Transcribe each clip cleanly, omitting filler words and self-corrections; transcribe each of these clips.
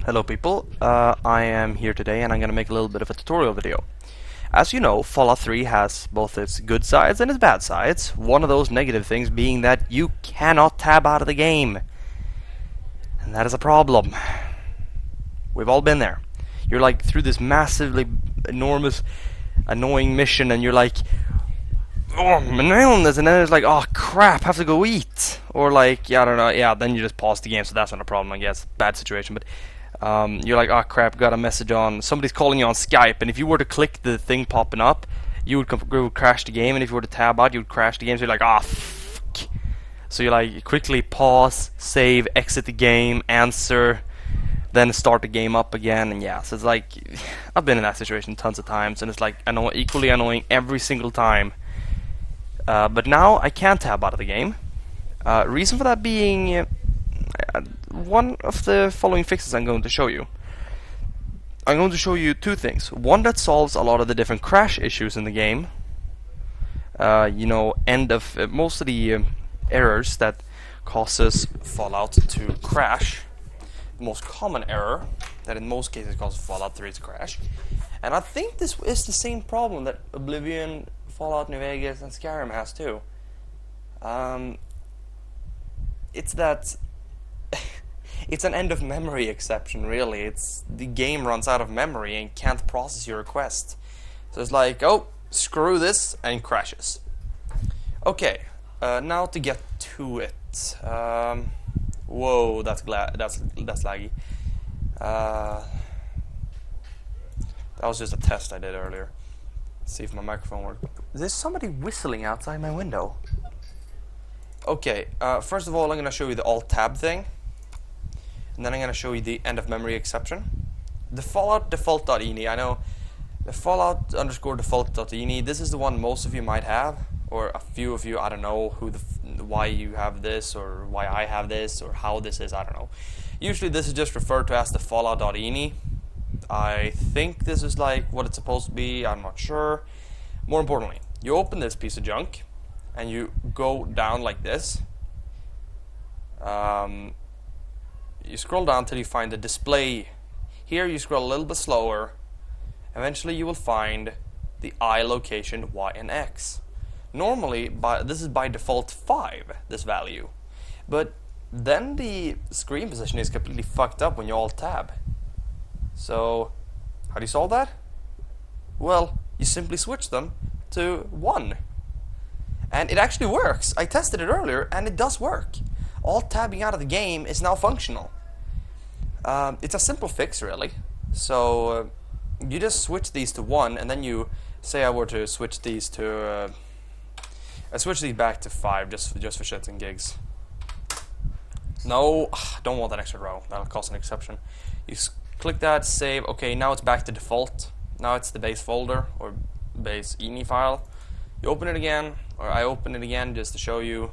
Hello people, I am here today and I'm going to make a little bit of a tutorial video. As you know, Fallout 3 has both its good sides and its bad sides, one of those negative things being that you cannot tab out of the game. And that is a problem. We've all been there. You're like through this massively enormous annoying mission and you're like, oh, I'm nailing this, and then it's like, oh crap, have to go eat. Or like, yeah, I don't know, yeah, then you just pause the game, so that's not a problem, I guess. Bad situation, but you're like, oh crap, got a message on, somebody's calling you on Skype, and if you were to click the thing popping up, you would crash the game, and if you were to tab out, you would crash the game, so you're like, ah, fuck. So you like, quickly pause, save, exit the game, answer, then start the game up again, and yeah, so it's like, I've been in that situation tons of times, and it's like, equally annoying every single time. But now I can tab out of the game. Reason for that being one of the following fixes I'm going to show you. I'm going to show you two things. One that solves a lot of the different crash issues in the game. You know, most of the errors that causes Fallout to crash. The most common error that in most cases causes Fallout 3 to crash. And I think this is the same problem that Oblivion, Fallout New Vegas, and Skyrim has too. It's that it's an end of memory exception, really. It's the game runs out of memory and can't process your request. So it's like, oh, screw this, and it crashes. Okay, now to get to it. Whoa, that's laggy. That was just a test I did earlier. See if my microphone works. There's somebody whistling outside my window. Okay, first of all I'm going to show you the Alt-Tab thing. And then I'm going to show you the end of memory exception. The Fallout default.ini, I know the Fallout _ default.ini, this is the one most of you might have. Or a few of you, I don't know why you have this, or why I have this, or how this is, I don't know. Usually this is just referred to as the Fallout.ini. I think this is like what it's supposed to be, I'm not sure. More importantly, you open this piece of junk and you go down like this. You scroll down till you find the display. Here you scroll a little bit slower. Eventually you will find the I location Y and X. Normally this is by default 5, this value. But then the screen position is completely fucked up when you Alt-Tab. So, how do you solve that? Well, you simply switch them to 1. And it actually works. I tested it earlier, and it does work. Alt-tabbing out of the game is now functional. It's a simple fix, really. So, you just switch these to 1, and then you, say I were to switch these to, I switch these back to 5, just for shits and gigs. No, don't want that extra row. That'll cause an exception. You click that, save. Okay, now it's back to default. Now it's the base folder or base ini file. You open it again, or I open it again just to show you.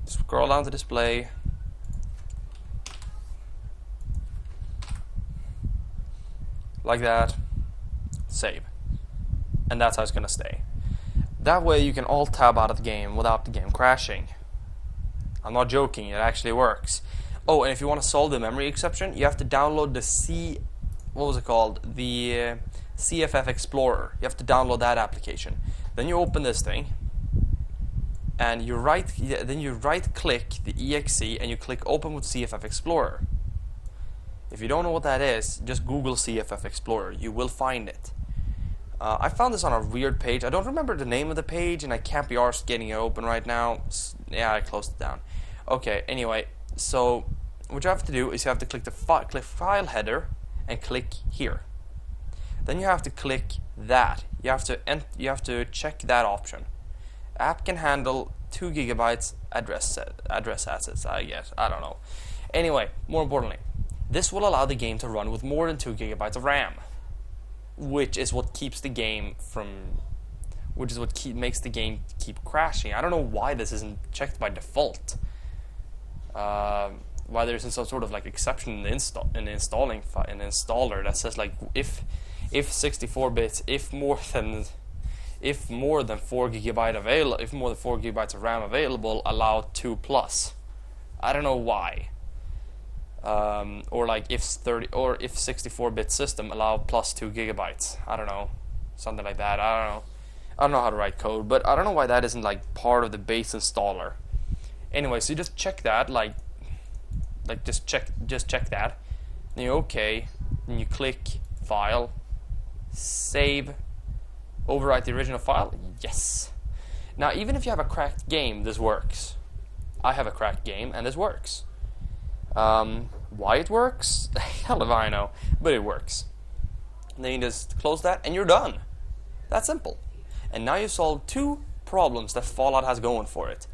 Scroll down to display. Like that. Save. And that's how it's gonna stay. That way you can Alt-Tab out of the game without the game crashing. I'm not joking, it actually works. Oh, and if you want to solve the memory exception, you have to download the The CFF Explorer. You have to download that application. Then you open this thing, and you then you right-click the exe, and you click Open with CFF Explorer. If you don't know what that is, just Google CFF Explorer. You will find it. I found this on a weird page. I don't remember the name of the page, and I can't be arsed getting it open right now. Yeah, I closed it down. Okay, anyway. So what you have to do is you have to click the file header and click here. Then you have to click that. You have to check that option. App can handle 2 GB address assets, I guess. I don't know. Anyway, more importantly, this will allow the game to run with more than 2 GB of RAM, which is what keeps the game makes the game keep crashing. I don't know why this isn't checked by default. Why there isn't some sort of like exception in the installer that says like if 64 bits, if more than 4 GB of RAM available, allow 2+. I don't know why. or like if 30 or if 64-bit system allow plus 2 gigabytes. I don't know, something like that. I don't know how to write code, but I don't know why that isn't like part of the base installer. Anyway, so you just check that, like just check that. Then you OK, and you click File, Save, overwrite the original file. Yes. Now, even if you have a cracked game, this works. I have a cracked game, and this works. Why it works? Hell if I know, but it works. And then you just close that, and you're done. That's simple. And now you've solved 2 problems that Fallout has going for it.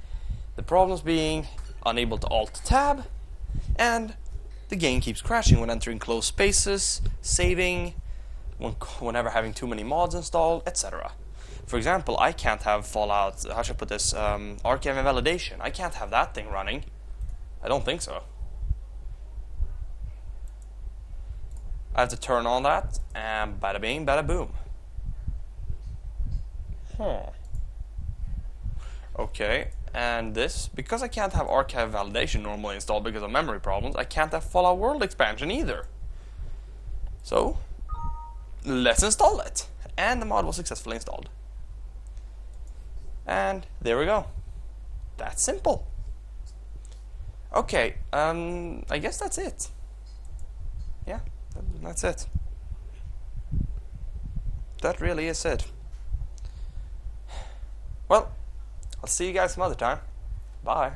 The problems being unable to Alt-Tab, and the game keeps crashing when entering closed spaces, saving, whenever having too many mods installed, etc. For example, I can't have Fallout, how should I put this, archive and validation. I can't have that thing running. I don't think so. I have to turn on that, and bada bing, bada boom. Okay, and this, because I can't have archive validation normally installed because of memory problems, I can't have Fallout World expansion either. So, let's install it. And the mod was successfully installed. And there we go. That's simple. Okay, I guess that's it. Yeah, that's it. That really is it. Well, I'll see you guys some other time. Bye.